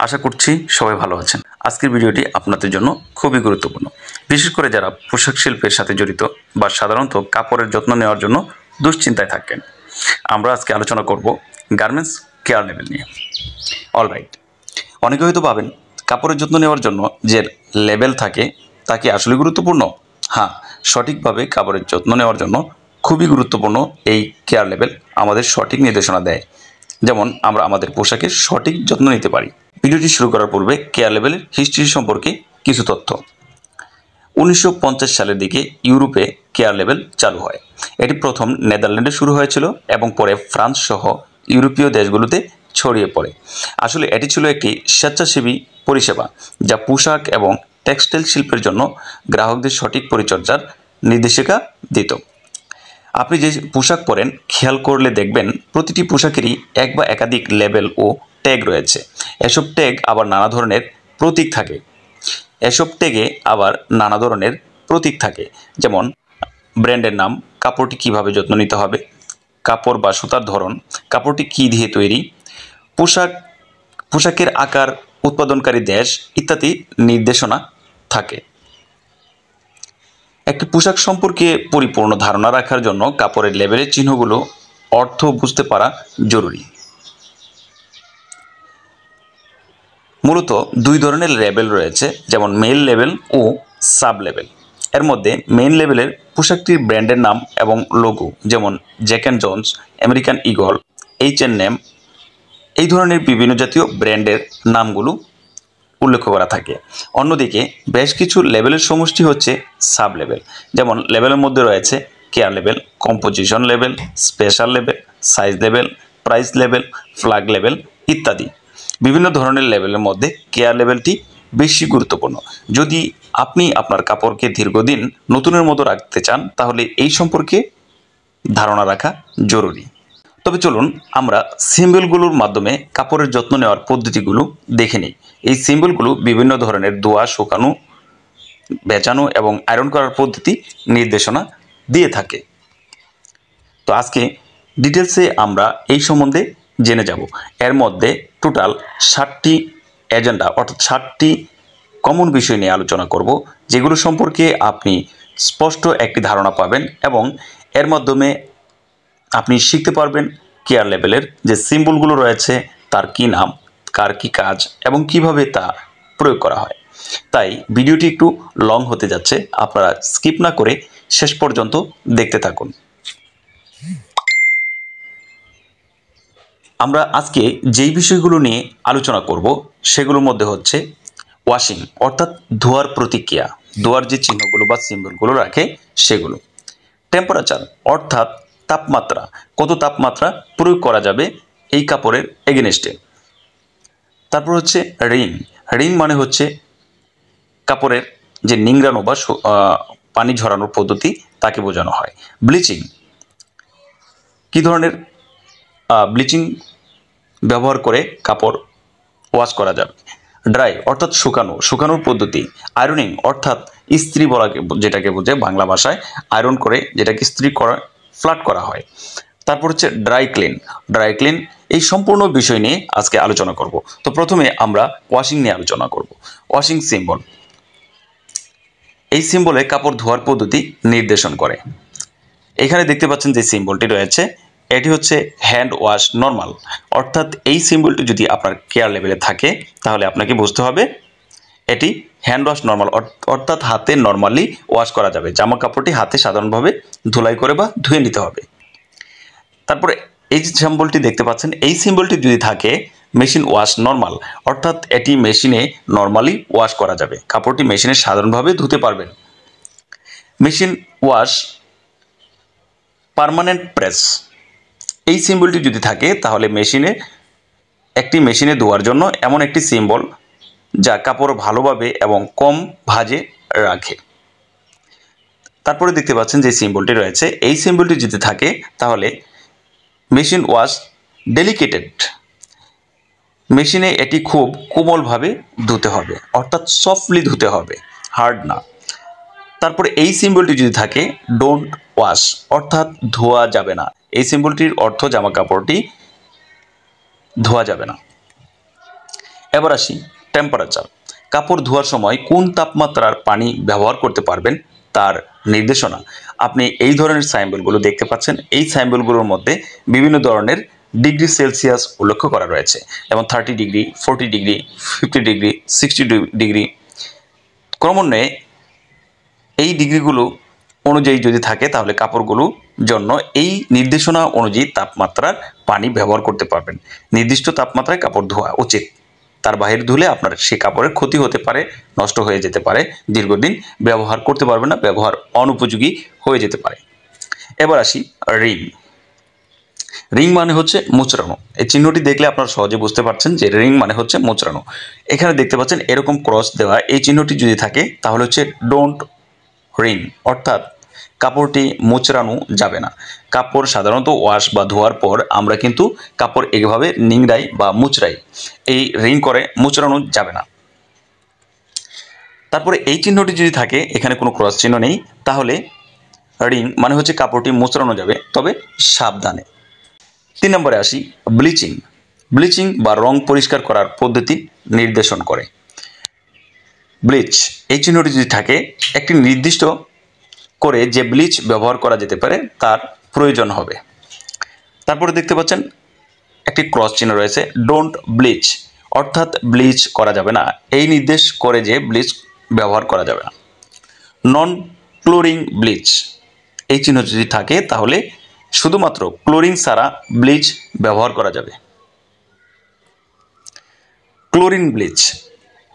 আশা করছি সবাই ভালো আছেন। আজকের ভিডিওটি আপনাদের জন্য খুবই গুরুত্বপূর্ণ, বিশেষ করে যারা পোশাক শিল্পের সাথে জড়িত বা সাধারণত কাপড়ের যত্ন নেওয়ার জন্য দুশ্চিন্তায় থাকেন। আমরা আজকে আলোচনা করব গার্মেন্টস কেয়ার লেভেল নিয়ে। অলরাইট, অনেকে হয়তো ভাবেন কাপড়ের যত্ন নেওয়ার জন্য যে লেভেল থাকে তা কি আসলে গুরুত্বপূর্ণ? হ্যাঁ, সঠিকভাবে কাপড়ের যত্ন নেওয়ার জন্য খুবই গুরুত্বপূর্ণ এই কেয়ার লেভেল আমাদের সঠিক নির্দেশনা দেয়, যেমন আমরা আমাদের পোশাকের সঠিক যত্ন নিতে পারি। ভিডিওটি শুরু করার পূর্বে কেয়ার লেভেলের হিস্ট্রি সম্পর্কে কিছু তথ্য। 1950 সালের দিকে ইউরোপে কেয়ার লেভেল চালু হয়। এটি প্রথম নেদারল্যান্ডে শুরু হয়েছিল এবং পরে ফ্রান্স সহ ইউরোপীয় দেশগুলোতে ছড়িয়ে পড়ে। আসলে এটি ছিল একটি স্বেচ্ছাসেবী পরিষেবা যা পোশাক এবং টেক্সটাইল শিল্পের জন্য গ্রাহকদের সঠিক পরিচর্যার নির্দেশিকা দিত। আপনি যে পোশাক পরেন খেয়াল করলে দেখবেন প্রতিটি পোশাকেরই এক বা একাধিক লেবেল ও ট্যাগ রয়েছে। এসব ট্যাগ আবার নানা ধরনের প্রতীক থাকে, যেমন ব্র্যান্ডের নাম, কাপড়টি কিভাবে যত্ন নিতে হবে, কাপড় বা সুতার ধরন, কাপড়টি কী দিয়ে তৈরি, পোশাকের আকার, উৎপাদনকারী দেশ ইত্যাদি নির্দেশনা থাকে। একটি পোশাক সম্পর্কে পরিপূর্ণ ধারণা রাখার জন্য কাপড়ের লেবেলের চিহ্নগুলো অর্থ বুঝতে পারা জরুরি। মূলত দুই ধরনের লেবেল রয়েছে, যেমন মেইন লেবেল ও সাব লেবেল। এর মধ্যে মেইন লেবেলের পোশাকটির ব্র্যান্ডের নাম এবং লোগো, যেমন Jack and Jones, American eagle, H&M, এই ধরনের বিভিন্ন জাতীয় ব্র্যান্ডের নামগুলো উল্লেখ করা থাকে। অন্যদিকে বেশ কিছু লেবেলের সমষ্টি হচ্ছে সাব লেবেল, যেমন লেবেলের মধ্যে রয়েছে care label, composition label, special label, size label, price label, flag label ইত্যাদি। বিভিন্ন ধরনের লেবেলের মধ্যে কেয়ার লেবেলটি বেশি গুরুত্বপূর্ণ। যদি আপনি আপনার কাপড়কে দীর্ঘদিন নতুনের মতো রাখতে চান তাহলে এই সম্পর্কে ধারণা রাখা জরুরি। তবে চলুন আমরা সিম্বলগুলোর মাধ্যমে কাপড়ের যত্ন নেওয়ার পদ্ধতিগুলো দেখে নিই। এই সিম্বলগুলো বিভিন্ন ধরনের ধোয়া, শুকানো, ভেজানো এবং আয়রন করার পদ্ধতি নির্দেশনা দিয়ে থাকে। তো আজকে ডিটেলসে আমরা এই সম্বন্ধে জেনে যাব। এর মধ্যে টোটাল 7টি এজেন্ডা অর্থাৎ 7টি কমন বিষয় নিয়ে আলোচনা করব, যেগুলো সম্পর্কে আপনি স্পষ্ট একটি ধারণা পাবেন এবং এর মাধ্যমে আপনি শিখতে পারবেন কেয়ার লেভেলের যে সিম্বলগুলো রয়েছে তার কি নাম, কার কি কাজ এবং কিভাবে তা প্রয়োগ করা হয়। তাই ভিডিওটি একটু লং হতে যাচ্ছে, আপনারা স্কিপ না করে শেষ পর্যন্ত দেখতে থাকুন। আমরা আজকে যেই বিষয়গুলো নিয়ে আলোচনা করব সেগুলোর মধ্যে হচ্ছে ওয়াশিং অর্থাৎ ধোয়ার প্রতিক্রিয়া, ধোয়ার যে চিহ্নগুলো বা সিম্বলগুলো রাখে সেগুলো। টেম্পারেচার অর্থাৎ তাপমাত্রা, কত তাপমাত্রা প্রয়োগ করা যাবে এই কাপড়ের এগেনস্টে। তারপর হচ্ছে রিং মানে হচ্ছে কাপড়ের যে নিংড়ানো বা পানি ঝরানোর পদ্ধতি তাকে বোঝানো হয়। ব্লিচিং, কী ধরনের ব্লিচিং ব্যবহার করে কাপড় ওয়াশ করা যাবে। ড্রাই অর্থাৎ শুকানোর পদ্ধতি। আয়রনিং অর্থাৎ ইস্ত্রি বলা, যেটাকে বোঝে বাংলা ভাষায় আয়রন করে যেটাকে ইস্ত্রি করা, ফ্ল্যাট করা হয়। তারপর হচ্ছে ড্রাই ক্লিন। এই সম্পূর্ণ বিষয় নিয়ে আজকে আলোচনা করব। তো প্রথমে আমরা ওয়াশিং নিয়ে আলোচনা করব। ওয়াশিং সিম্বল, এই সিম্বলে কাপড় ধোয়ার পদ্ধতি নির্দেশন করে। এখানে দেখতে পাচ্ছেন যে সিম্বলটি রয়েছে এটি হচ্ছে হ্যান্ড ওয়াশ নর্মাল, অর্থাৎ এই সিম্বলটি যদি আপনার কেয়ার লেভেলে থাকে তাহলে আপনাকে বুঝতে হবে এটি হ্যান্ড ওয়াশ নর্মাল, অর্থাৎ হাতে নর্মালি ওয়াশ করা যাবে। জামা কাপড়টি হাতে সাধারণভাবে ধুলাই করে বা ধুয়ে নিতে হবে। তারপরে এই যে সিম্বলটি দেখতে পাচ্ছেন, এই সিম্বলটি যদি থাকে মেশিন ওয়াশ নর্মাল, অর্থাৎ এটি মেশিনে নর্মালি ওয়াশ করা যাবে, কাপড়টি মেশিনে সাধারণভাবে ধুতে পারবেন। মেশিন ওয়াশ পার্মানেন্ট প্রেস, এই সিম্বলটি যদি থাকে তাহলে মেশিনে ধোয়ার জন্য এমন একটি সিম্বল যা কাপড় ভালোভাবে এবং কম ভাঁজে রাখে। তারপরে দেখতে পাচ্ছেন যে সিম্বলটি রয়েছে, এই সিম্বলটি যদি থাকে তাহলে মেশিন ওয়াশ ডেলিকেটেড, মেশিনে এটি খুব কোমলভাবে ধুতে হবে, অর্থাৎ সফটলি ধুতে হবে, হার্ড না। তারপরে এই সিম্বলটি যদি থাকে ডোন্ট ওয়াশ, অর্থাৎ ধোয়া যাবে না। এই সিম্বলটির অর্থ জামা কাপড়টি ধোয়া যাবে না। এবার আসি টেম্পারেচার। কাপড় ধোয়ার সময় কোন তাপমাত্রার পানি ব্যবহার করতে পারবেন তার নির্দেশনা। আপনি এই ধরনের সাইম্বলগুলো দেখতে পাচ্ছেন। এই সাইম্বলগুলোর মধ্যে বিভিন্ন ধরনের ডিগ্রি সেলসিয়াস উল্লেখ করা রয়েছে, যেমন 30 ডিগ্রি, 40 ডিগ্রি, 50 ডিগ্রি, 60 ডিগ্রি। ক্রমান্বয়ে এই ডিগ্রিগুলো অনুযায়ী যদি থাকে তাহলে কাপড়গুলো জন্য এই নির্দেশনা অনুযায়ী তাপমাত্রার পানি ব্যবহার করতে পারবেন। নির্দিষ্ট তাপমাত্রায় কাপড় ধোয়া উচিত, তার বাইরে ধুলে আপনার সেই কাপড়ের ক্ষতি হতে পারে, নষ্ট হয়ে যেতে পারে, দীর্ঘদিন ব্যবহার করতে পারবেন না, ব্যবহার অনুপযোগী হয়ে যেতে পারে। এবার আসি রিং। রিং মানে হচ্ছে মোচড়ানো। এই চিহ্নটি দেখলে আপনারা সহজে বুঝতে পারছেন যে রিং মানে হচ্ছে মোচড়ানো। এখানে দেখতে পাচ্ছেন এরকম ক্রস দেওয়া এই চিহ্নটি যদি থাকে তাহলে হচ্ছে ডোন্ট রিং, অর্থাৎ কাপড়টি মোচড়ানো যাবে না। কাপড় সাধারণত ওয়াশ বা ধোয়ার পর আমরা কিন্তু কাপড় এইভাবে নিংড়াই বা মুচড়াই, এই রিং করে মোচড়ানো যাবে না। তারপরে এই চিহ্নটি যদি থাকে, এখানে কোনো ক্রস চিহ্ন নেই, তাহলে রিং মানে হচ্ছে কাপড়টি মোচড়ানো যাবে, তবে সাবধানে। 3 নম্বরে আসি ব্লিচিং। ব্লিচিং বা রং পরিষ্কার করার পদ্ধতি নির্দেশন করে। ব্লিচ এই চিহ্নটি যদি থাকে, একটি নির্দিষ্ট করে যে ব্লিচ ব্যবহার করা যেতে পারে তার প্রয়োজন হবে। তারপরে দেখতে পাচ্ছেন একটি ক্রস চিহ্ন রয়েছে, ডোন্ট ব্লিচ, অর্থাৎ ব্লিচ করা যাবে না, এই নির্দেশ করে যে ব্লিচ ব্যবহার করা যাবে না। নন ক্লোরিং ব্লিচ এই চিহ্ন যদি থাকে তাহলে শুধুমাত্র ক্লোরিন ছাড়া ব্লিচ ব্যবহার করা যাবে। ক্লোরিন ব্লিচ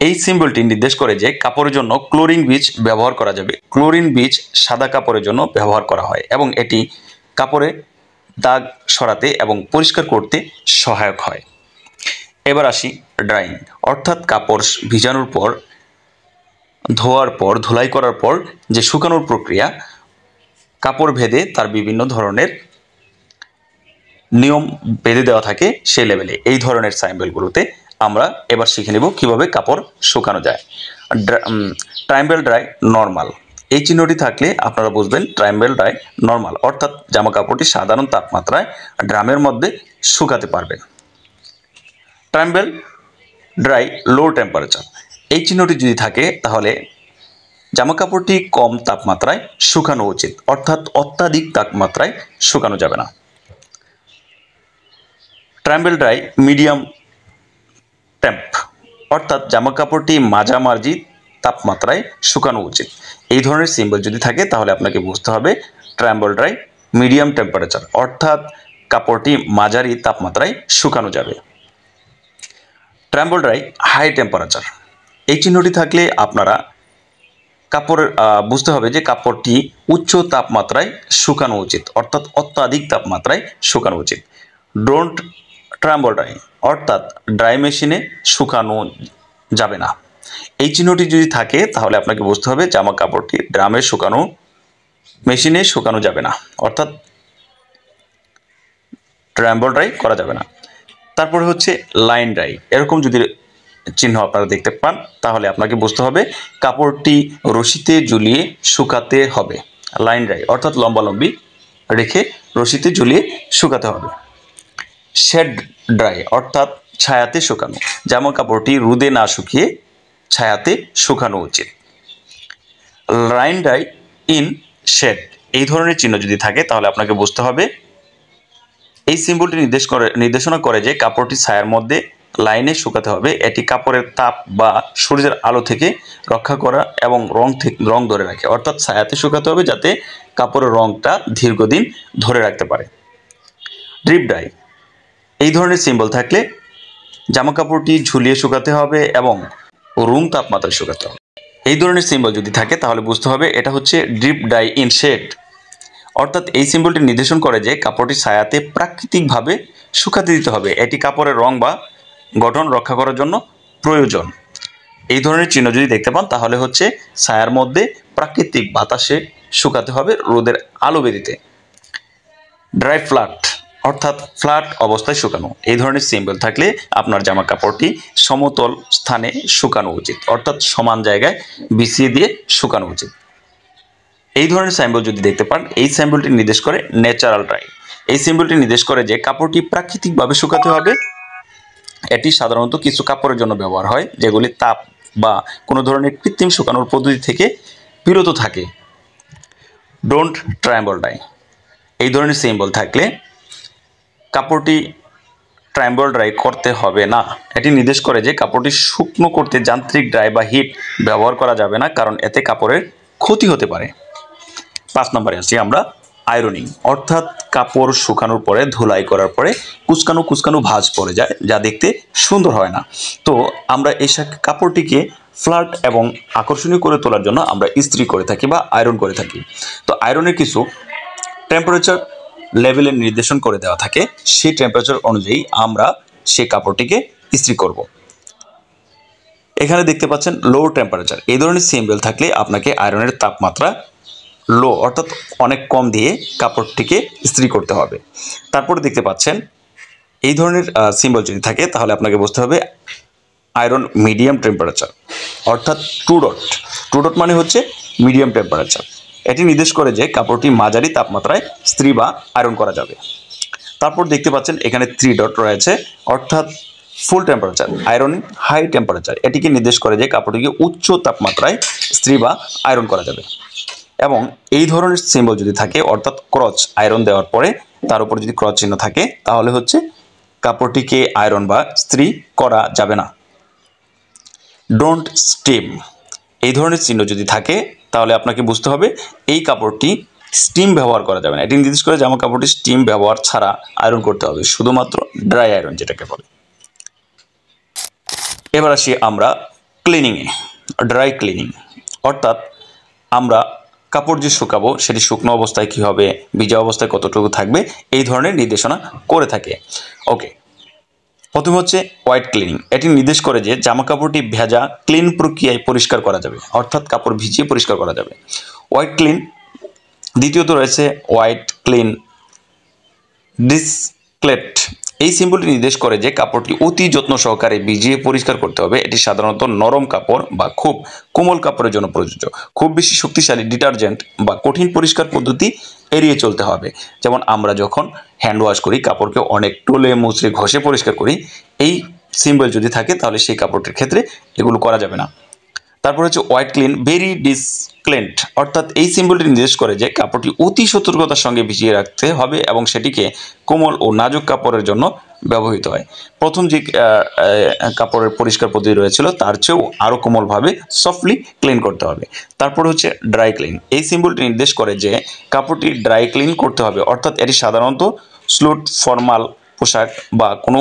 এই সিম্বলটি নির্দেশ করে যে কাপড়ের জন্য ক্লোরিন বীজ ব্যবহার করা যাবে। ক্লোরিন বীজ সাদা কাপড়ের জন্য ব্যবহার করা হয় এবং এটি কাপড়ে দাগ সরাতে এবং পরিষ্কার করতে সহায়ক হয়। এবার আসি ড্রাইং, অর্থাৎ কাপড় ভিজানোর পর, ধোয়ার পর, ধুলাই করার পর যে শুকানোর প্রক্রিয়া। কাপড় ভেদে তার বিভিন্ন ধরনের নিয়ম বেঁধে দেওয়া থাকে সেই লেভেলে। এই ধরনের সাইম্বলগুলোতে আমরা এবার শিখে নেব কিভাবে কাপড় শুকানো যায়। ট্রায়াঙ্গেল ড্রাই, নর্মাল এই চিহ্নটি থাকলে আপনারা বুঝবেন ট্রায়াঙ্গেল ড্রাই নর্মাল, অর্থাৎ জামা কাপড়টি সাধারণ তাপমাত্রায় ড্রামের মধ্যে শুকাতে পারবেন। ট্রায়াঙ্গেল ড্রাই লো টেম্পারেচার এই চিহ্নটি যদি থাকে তাহলে জামা কাপড়টি কম তাপমাত্রায় শুকানো উচিত, অর্থাৎ অত্যাধিক তাপমাত্রায় শুকানো যাবে না। ট্রায়াঙ্গেল ড্রাই মিডিয়াম টেম্প, অর্থাৎ জামা কাপড়টি মাঝামাঝি তাপমাত্রায় শুকানো উচিত। এই ধরনের সিম্বল যদি থাকে তাহলে আপনাকে বুঝতে হবে ট্রায়াঙ্গেল ড্রাই মিডিয়াম টেম্পারেচার, অর্থাৎ কাপড়টি মাঝারি তাপমাত্রায় শুকানো যাবে। ট্রায়াঙ্গেল ড্রাই হাই টেম্পারেচার এই চিহ্নটি থাকলে আপনারা কাপড়ের বুঝতে হবে যে কাপড়টি উচ্চ তাপমাত্রায় শুকানো উচিত, অর্থাৎ অত্যাধিক তাপমাত্রায় শুকানো উচিত। ডোন্ট ট্রায়াঙ্গেল ড্রাই, অর্থাৎ ড্রাই মেশিনে শুকানো যাবে না। এই চিহ্নটি যদি থাকে তাহলে আপনাকে বুঝতে হবে জামা কাপড়টি ড্রামে শুকানো, মেশিনে শুকানো যাবে না, অর্থাৎ ট্রায়াঙ্গেল ড্রাই করা যাবে না। তারপরে হচ্ছে লাইন ড্রাই, এরকম যদি চিহ্ন আপনারা দেখতে পান তাহলে আপনাকে বুঝতে হবে কাপড়টি রশিতে ঝুলিয়ে শুকাতে হবে। লাইন ড্রাই অর্থাৎ লম্বালম্বি রেখে রশিতে ঝুলিয়ে শুকাতে হবে। শেড ড্রাই অর্থাৎ ছায়াতে শুকানো, জামা কাপড়টি রোদে না শুকিয়ে ছায়াতে শুকানো উচিত। লাইন ড্রাই ইন শেড এই ধরনের চিহ্ন যদি থাকে তাহলে আপনাকে বুঝতে হবে এই সিম্বলটি নির্দেশনা করে যে কাপড়টি ছায়ার মধ্যে লাইনে শুকাতে হবে। এটি কাপড়ের তাপ বা সূর্যের আলো থেকে রক্ষা করা এবং রং ধরে রাখে, অর্থাৎ ছায়াতে শুকাতে হবে যাতে কাপড়ের রংটা দীর্ঘদিন ধরে রাখতে পারে। ড্রিপ ড্রাই এই ধরনের সিম্বল থাকলে জামা কাপড়টি ঝুলিয়ে শুকাতে হবে এবং রুম তাপমাত্রায় শুকাতে হবে। এই ধরনের সিম্বল যদি থাকে তাহলে বুঝতে হবে এটা হচ্ছে ড্রিপ ড্রাই ইন শেড, অর্থাৎ এই সিম্বলটি নির্দেশন করে যে কাপড়টি ছায়াতে প্রাকৃতিকভাবে শুকাতে দিতে হবে। এটি কাপড়ের রং বা গঠন রক্ষা করার জন্য প্রয়োজন। এই ধরনের চিহ্ন যদি দেখতে পান তাহলে হচ্ছে ছায়ার মধ্যে প্রাকৃতিক বাতাসে শুকাতে হবে রোদের আলো বেরিতে। ড্রাই ফ্ল্যাট অর্থাৎ ফ্ল্যাট অবস্থায় শুকানো, এই ধরনের সিম্বল থাকলে আপনার জামা কাপড়টি সমতল স্থানে শুকানো উচিত, অর্থাৎ সমান জায়গায় বিছিয়ে দিয়ে শুকানো উচিত। এই ধরনের সিম্বল যদি দেখতে পান এই সিম্বলটি নির্দেশ করে ন্যাচারাল ড্রাই। এই সিম্বলটি নির্দেশ করে যে কাপড়টি প্রাকৃতিকভাবে শুকাতে হবে এটি সাধারণত কিছু কাপড়ের জন্য ব্যবহার হয় যেগুলি তাপ বা কোনো ধরনের কৃত্রিম শুকানোর পদ্ধতি থেকে বিরত থাকে। ডোন্ট ট্রায়াম্বল ডাই, এই ধরনের সিম্বল থাকলে কাপড়টি ট্রায়াম্বল ড্রাই করতে হবে না। এটি নির্দেশ করে যে কাপড়টি শুকনো করতে যান্ত্রিক ড্রাই বা হিট ব্যবহার করা যাবে না, কারণ এতে কাপড়ের ক্ষতি হতে পারে। 5 নম্বরে আসছি আমরা আয়রনিং, অর্থাৎ কাপড় শুকানোর পরে ধুলাই করার পরে কুচকানো কুচকানো ভাঁজ পড়ে যায়, যা দেখতে সুন্দর হয় না। তো আমরা এই কাপড়টিকে ফ্ল্যাট এবং আকর্ষণীয় করে তোলার জন্য আমরা ইস্ত্রি করে থাকি বা আয়রন করে থাকি। তো আয়রনের কিছু টেম্পারেচার লেভেলের নির্দেশন করে দেওয়া থাকে, সেই টেম্পারেচার অনুযায়ী আমরা সেই কাপড়টিকে ইস্ত্রি করব। এখানে দেখতে পাচ্ছেন লো টেম্পারেচার, এই ধরনের সিম্বল থাকলে আপনাকে আয়রনের তাপমাত্রা লো অর্থাৎ অনেক কম দিয়ে কাপড়টিকে ইস্ত্রি করতে হবে। তারপরে দেখতে পাচ্ছেন এই ধরনের সিম্বল যদি থাকে তাহলে আপনাকে বুঝতে হবে আয়রন মিডিয়াম টেম্পারেচার, অর্থাৎ টু ডট মানে হচ্ছে মিডিয়াম টেম্পারেচার। এটি নির্দেশ করে যে কাপড়টি মাঝারি তাপমাত্রায় ইস্ত্রি বা আয়রন করা যাবে। তারপর দেখতে পাচ্ছেন এখানে 3 ডট রয়েছে, অর্থাৎ ফুল টেম্পারেচার আয়রন হাই টেম্পারেচার। এটিকে নির্দেশ করে যে কাপড়টিকে উচ্চ তাপমাত্রায় ইস্ত্রি বা আয়রন করা যাবে। এবং এই ধরনের সিম্বল যদি থাকে, অর্থাৎ ক্রচ আয়রন দেওয়ার পরে তার উপর যদি ক্রচ চিহ্ন থাকে তাহলে হচ্ছে কাপড়টিকে আয়রন বা ইস্ত্রি করা যাবে না। ডোন্ট স্টিম, এই ধরনের চিহ্ন যদি থাকে তাহলে আপনাকে বুঝতে হবে এই কাপড়টি স্টিম ব্যবহার করা যাবে না। এটি নির্দেশ করে জামা কাপড়টি স্টিম ব্যবহার ছাড়া আয়রন করতে হবে, শুধুমাত্র ড্রাই আয়রন যেটাকে বলে। এবার আসি আমরা ক্লিনিংয়ে। ড্রাই ক্লিনিং অর্থাৎ আমরা কাপড় যে শুকাবো সেটি শুকনো অবস্থায় কী হবে, ভিজা অবস্থায় কতটুকু থাকবে, এই ধরনের নির্দেশনা করে থাকে। ওকে, প্রথম হচ্ছে হোয়াইট ক্লিনিং। এটি নির্দেশ করে যে জামা কাপড়টি ভেজা ক্লিন প্রক্রিয়ায় পরিষ্কার করা যাবে, অর্থাৎ কাপড় ভিজিয়ে পরিষ্কার করা যাবে। White clean. দ্বিতীয়ত রয়েছে হোয়াইট ক্লিন ডিসক্লেট। এই সিম্বলটি নির্দেশ করে যে কাপড়টি অতি যত্ন সহকারে ভিজিয়ে পরিষ্কার করতে হবে। এটি সাধারণত নরম কাপড় বা খুব কোমল কাপড়ের জন্য প্রযোজ্য। খুব বেশি শক্তিশালী ডিটারজেন্ট বা কঠিন পরিষ্কার পদ্ধতি এড়িয়ে চলতে হবে। যেমন আমরা যখন হ্যান্ড ওয়াশ করি, কাপড়কে অনেক টলে মুচড়ে ঘষে পরিষ্কার করি, এই সিম্বল যদি থাকে তাহলে সেই কাপড়টির ক্ষেত্রে এগুলো করা যাবে না। তারপর হচ্ছে হোয়াইট ক্লিন ভেরি ডিসক্লেন্ট, অর্থাৎ এই সিম্বলটি নির্দেশ করে যে কাপড়টি অতি সতর্কতার সঙ্গে ভিজিয়ে রাখতে হবে এবং সেটিকে কোমল ও নাজুক কাপড়ের জন্য ব্যবহৃত হয়। প্রথম যে কাপড়ের পরিষ্কার পদ্ধতি রয়েছিল তার চেয়েও আরও কোমলভাবে সফটলি ক্লিন করতে হবে। তারপর হচ্ছে ড্রাই ক্লিন। এই সিম্বলটি নির্দেশ করে যে কাপড়টি ড্রাই ক্লিন করতে হবে, অর্থাৎ এটি সাধারণত স্লুট ফর্মাল পোশাক বা কোনো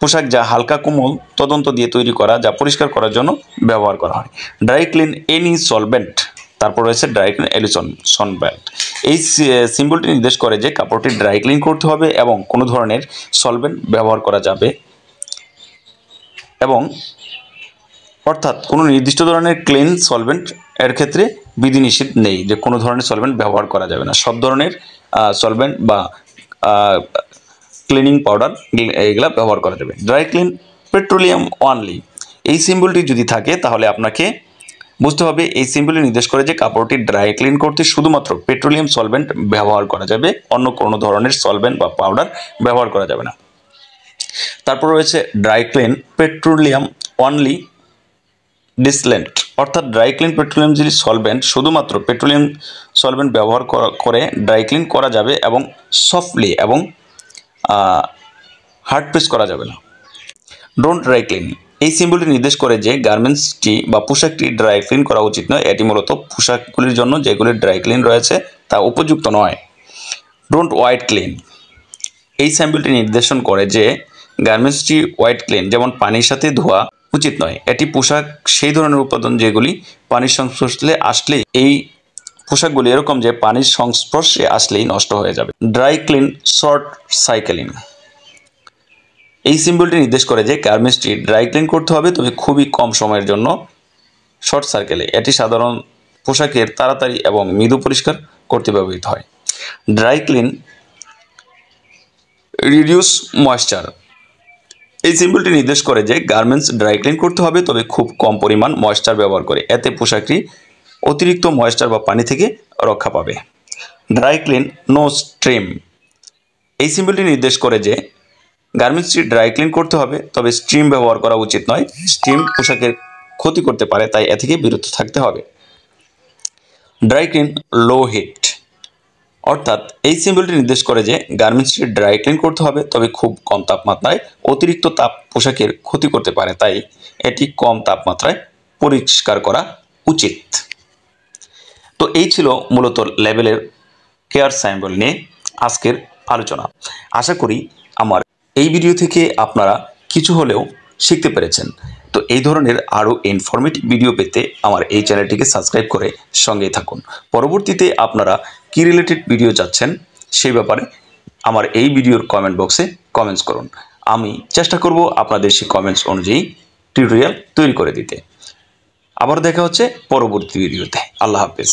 পোশাক যা হালকা কোমল তদন্ত দিয়ে তৈরি করা, যা পরিষ্কার করার জন্য ব্যবহার করা হয়। Dry clean any solvent. তারপর রয়েছে ড্রাই ক্লিন এনি সলভেন্ট। এই সিম্বলটি নির্দেশ করে যে কাপড়টি ড্রাই ক্লিন করতে হবে এবং কোনো ধরনের সলভেন্ট ব্যবহার করা যাবে, এবং অর্থাৎ কোনো নির্দিষ্ট ধরনের ক্লিন সলভেন্ট এর ক্ষেত্রে বিধিনিষেধ নেই যে কোনো ধরনের সলভেন্ট ব্যবহার করা যাবে না। সব ধরনের সলভেন্ট বা ক্লিনিং পাউডার এগুলা ব্যবহার করা যাবে। Dry clean petroleum only. এই সিম্বলটি যদি থাকে তাহলে আপনাকে বুঝতে হবে এই সিম্বলটি নির্দেশ করে যে কাপড়টি ড্রাই ক্লিন করতে শুধুমাত্র পেট্রোলিয়াম সলভেন্ট ব্যবহার করা যাবে, অন্য কোনো ধরনের সলভেন্ট বা পাউডার ব্যবহার করা যাবে না। তারপর রয়েছে ড্রাই ক্লিন পেট্রোলিয়াম অনলি ডিসলেন্ট, অর্থাৎ ড্রাই ক্লিন পেট্রোলিয়াম যদি সলভেন্ট শুধুমাত্র পেট্রোলিয়াম সলভেন্ট ব্যবহার করে ড্রাই ক্লিন করা যাবে এবং সফটলি এবং হার্ড প্রেস করা যাবে না। Don't dry clean. এই সিম্বলটি নির্দেশ করে যে গার্মেন্টসটি বা পোশাকটি ড্রাই ক্লিন করা উচিত নয়। এটি মূলত পোশাকগুলির জন্য যেগুলি ড্রাই ক্লিন রয়েছে তা উপযুক্ত নয়। Don't white clean. এই সিম্বলটি নির্দেশন করে যে গার্মেন্টসটি হোয়াইট ক্লিন যেমন পানির সাথে ধোয়া উচিত নয়। এটি পোশাক সেই ধরনের উপাদান যেগুলি পানির সংস্পর্শে আসলে এই পোশাকগুলি এরকম যে পানির সংস্পর্শে আসলেই নষ্ট হয়ে যাবে। Dry clean short cycling. এই সিম্বলটি নির্দেশ করে যে গার্মেন্টসটি ড্রাই ক্লিন করতে হবে, তবে খুবই কম সময়ের জন্য শর্ট সার্কেলে। এটি সাধারণ পোশাকের তাড়াতাড়ি এবং মৃদু পরিষ্কার করতে ব্যবহৃত হয়। Dry clean reduce moisture. এই সিম্বলটি নির্দেশ করে যে গার্মেন্টস ড্রাই ক্লিন করতে হবে, তবে খুব কম পরিমাণ ময়েশ্চার ব্যবহার করে। এতে পোশাকটি অতিরিক্ত ময়েশ্চার বা পানি থেকে রক্ষা পাবে। Dry clean no stream. এই সিম্বলটি নির্দেশ করে যে গার্মেন্টসটি ড্রাই ক্লিন করতে হবে, তবে স্টিম ব্যবহার করা উচিত নয়। স্টিম পোশাকের ক্ষতি করতে পারে, তাই এ থেকে বিরত থাকতে হবে। ড্রাই ক্লিন লো হিট, অর্থাৎ এই সিম্বলটি নির্দেশ করে যে গার্মেন্টসটি ড্রাই ক্লিন করতে হবে, তবে খুব কম তাপমাত্রায়। অতিরিক্ত তাপ পোশাকের ক্ষতি করতে পারে, তাই এটি কম তাপমাত্রায় পরিষ্কার করা উচিত। তো এই ছিল মূলত লেবেলের কেয়ার সিম্বল নিয়ে আজকের আলোচনা। আশা করি আমার এই ভিডিও থেকে আপনারা কিছু হলেও শিখতে পেরেছেন। তো এই ধরনের আরও ইনফরমেটিভ ভিডিও পেতে আমার এই চ্যানেলটিকে সাবস্ক্রাইব করে সঙ্গেই থাকুন। পরবর্তীতে আপনারা কী রিলেটেড ভিডিও চাচ্ছেন সেই ব্যাপারে আমার এই ভিডিওর কমেন্ট বক্সে কমেন্টস করুন। আমি চেষ্টা করব আপনাদের সেই কমেন্টস অনুযায়ী টিউটোরিয়াল তৈরি করে দিতে। আবার দেখা হচ্ছে পরবর্তী ভিডিওতে। আল্লাহ হাফেজ।